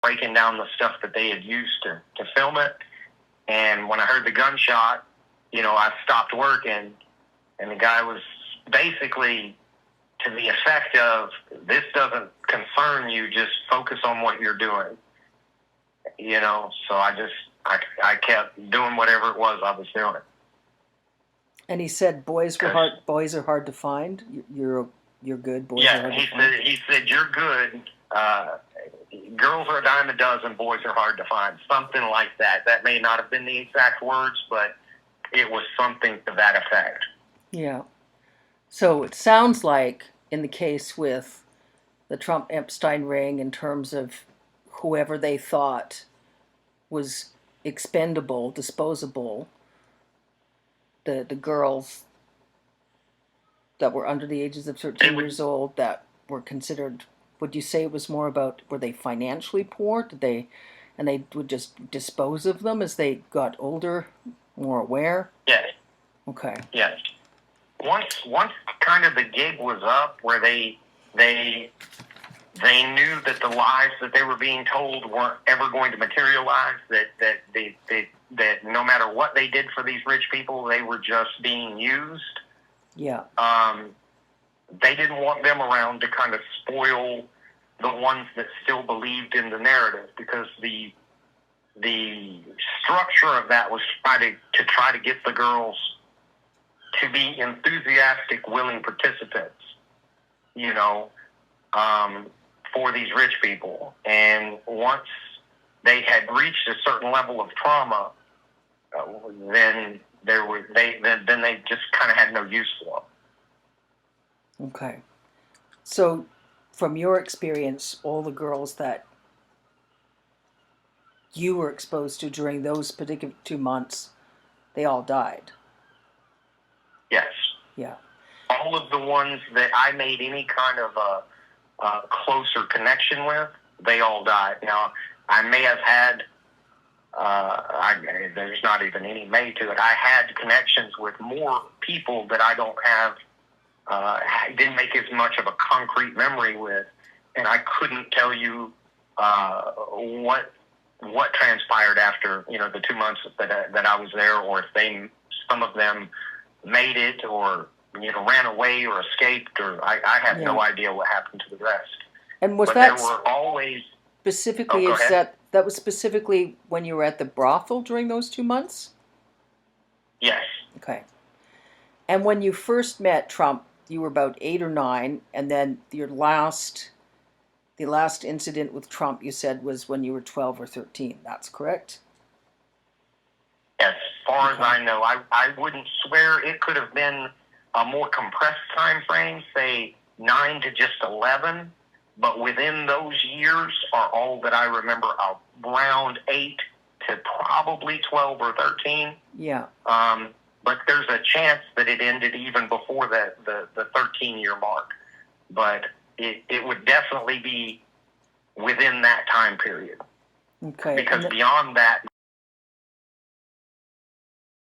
breaking down the stuff that they had used to film it. And when I heard the gunshot, I stopped working, and the guy was basically to the effect of, "This doesn't concern you, just focus on what you're doing." So I kept doing whatever it was I was doing. And he said, boys are hard to find. You're good. Boys are hard to find. He said, "You're good. Girls are a dime a dozen. Boys are hard to find." Something like that. That may not have been the exact words, but it was something to that effect. Yeah. So it sounds like in the case with the Trump-Epstein ring, in terms of whoever they thought was expendable, disposable, the girls that were under the ages of 13 years old that were considered, would you say it was more about, were they financially poor? And they would just dispose of them as they got older, more aware? Yes. Okay. Yes. Once kind of the gig was up, where they knew that the lies that they were being told weren't ever going to materialize, that no matter what they did for these rich people, they were just being used. Yeah. They didn't want them around to kind of spoil the ones that still believed in the narrative, because the structure of that was to try to get the girls to be enthusiastic, willing participants, for these rich people. And once they had reached a certain level of trauma, then they just kind of had no use for them. Okay. So, from your experience, all the girls that you were exposed to during those particular 2 months, they all died? Yes. Yeah. All of the ones that I made any kind of a closer connection with, they all died. Now, I may have had, there's not even any may to it. I had connections with more people that I don't have, didn't make as much of a concrete memory with, and I couldn't tell you what transpired after the 2 months that I was there, or if some of them made it, or ran away or escaped, or I have no idea what happened to the rest. And was there were always specifically that was specifically when you were at the brothel during those 2 months? Yes. Okay. And when you first met Trump, you were about 8 or 9, and then the last incident with Trump, you said, was when you were 12 or 13. That's correct? As far as I know, I wouldn't swear. It could have been a more compressed time frame, say 9 to just 11. But within those years are all that I remember, around 8 to probably 12 or 13. Yeah. But there's a chance that it ended even before the 13-year mark. But it would definitely be within that time period. Okay. Because beyond that,